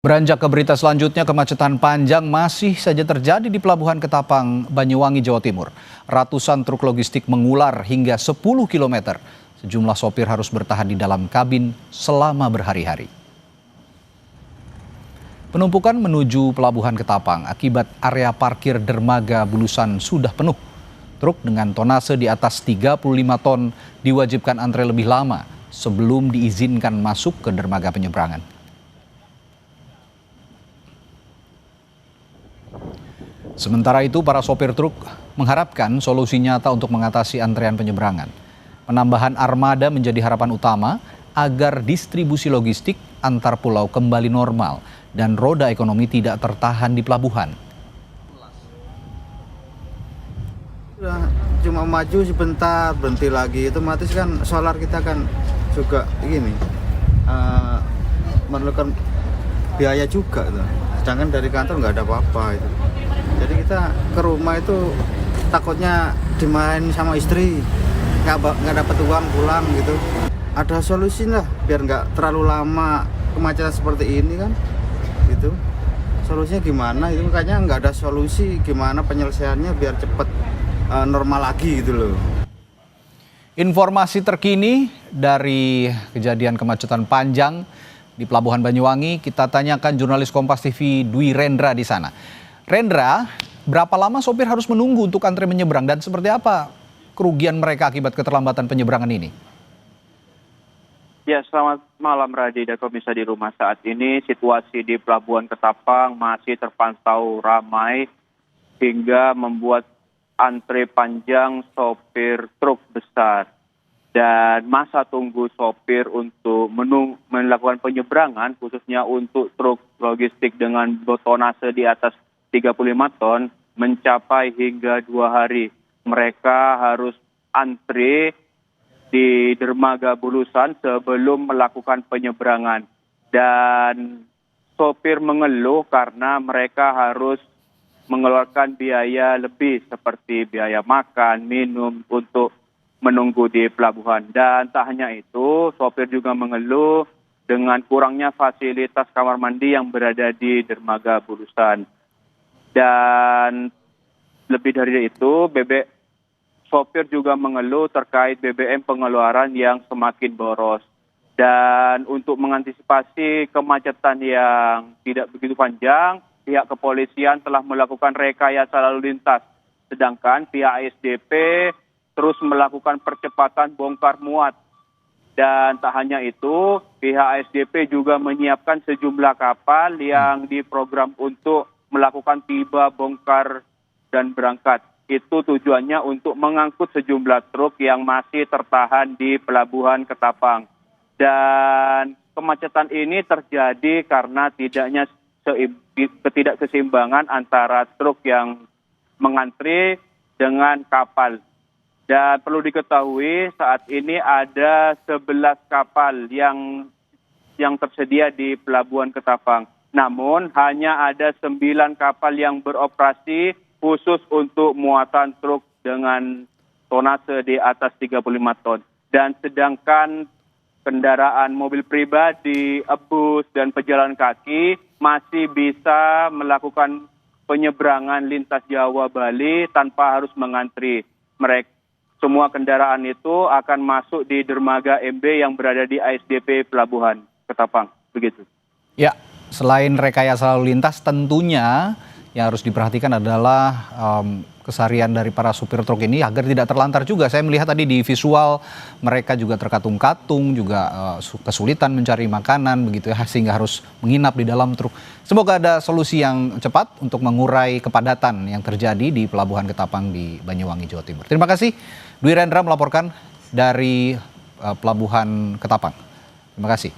Beranjak ke berita selanjutnya, kemacetan panjang masih saja terjadi di Pelabuhan Ketapang, Banyuwangi, Jawa Timur. Ratusan truk logistik mengular hingga 10 km. Sejumlah sopir harus bertahan di dalam kabin selama berhari-hari. Penumpukan menuju Pelabuhan Ketapang akibat area parkir dermaga Bulusan sudah penuh. Truk dengan tonase di atas 35 ton diwajibkan antre lebih lama sebelum diizinkan masuk ke dermaga penyeberangan. Sementara itu, para sopir truk mengharapkan solusi nyata untuk mengatasi antrean penyeberangan. Penambahan armada menjadi harapan utama agar distribusi logistik antar pulau kembali normal dan roda ekonomi tidak tertahan di pelabuhan. Cuma maju sebentar, berhenti lagi, otomatis kan solar kita kan juga ini memerlukan biaya juga tuh. Sedangkan dari kantor nggak ada apa-apa itu. Jadi kita ke rumah itu takutnya dimarahin sama istri, nggak dapat uang pulang gitu. Ada solusi lah biar nggak terlalu lama kemacetan seperti ini kan, gitu. Solusinya gimana? Itu makanya nggak ada solusi gimana penyelesaiannya biar cepet normal lagi gitu loh. Informasi terkini dari kejadian kemacetan panjang di Pelabuhan Banyuwangi, kita tanyakan jurnalis Kompas TV Dwi Rendra di sana. Rendra, berapa lama sopir harus menunggu untuk antre menyeberang dan seperti apa kerugian mereka akibat keterlambatan penyeberangan ini? Ya, selamat malam Radhi dan pemirsa di rumah. Saat ini situasi di Pelabuhan Ketapang masih terpantau ramai hingga membuat antre panjang sopir truk besar. Dan masa tunggu sopir untuk melakukan penyeberangan, khususnya untuk truk logistik dengan tonase di atas 35 ton, mencapai hingga 2 hari. Mereka harus antre di dermaga Bulusan sebelum melakukan penyeberangan. Dan sopir mengeluh karena mereka harus mengeluarkan biaya lebih seperti biaya makan, minum untuk menunggu di pelabuhan. Dan tak hanya itu, sopir juga mengeluh dengan kurangnya fasilitas kamar mandi yang berada di dermaga Bulusan. Dan lebih dari itu, sopir juga mengeluh terkait BBM pengeluaran yang semakin boros. Dan untuk mengantisipasi kemacetan yang tidak begitu panjang, pihak kepolisian telah melakukan rekayasa lalu lintas. Sedangkan pihak ASDP terus melakukan percepatan bongkar muat. Dan tak hanya itu, pihak ASDP juga menyiapkan sejumlah kapal yang diprogram untuk melakukan tiba, bongkar, dan berangkat. Itu tujuannya untuk mengangkut sejumlah truk yang masih tertahan di Pelabuhan Ketapang. Dan kemacetan ini terjadi karena ketidakseimbangan antara truk yang mengantri dengan kapal. Dan perlu diketahui saat ini ada 11 kapal yang tersedia di Pelabuhan Ketapang. Namun hanya ada 9 kapal yang beroperasi khusus untuk muatan truk dengan tonase di atas 35 ton. Dan sedangkan kendaraan mobil pribadi, bus, dan pejalan kaki masih bisa melakukan penyeberangan lintas Jawa Bali tanpa harus mengantri. Semua kendaraan itu akan masuk di dermaga MB yang berada di ASDP Pelabuhan Ketapang. Begitu. Ya, selain rekayasa lalu lintas, tentunya yang harus diperhatikan adalah keseharian dari para supir truk ini agar tidak terlantar juga. Saya melihat tadi di visual mereka juga terkatung-katung, juga kesulitan mencari makanan begitu ya, sehingga harus menginap di dalam truk. Semoga ada solusi yang cepat untuk mengurai kepadatan yang terjadi di Pelabuhan Ketapang di Banyuwangi, Jawa Timur. Terima kasih Dwi Rendra melaporkan dari Pelabuhan Ketapang. Terima kasih.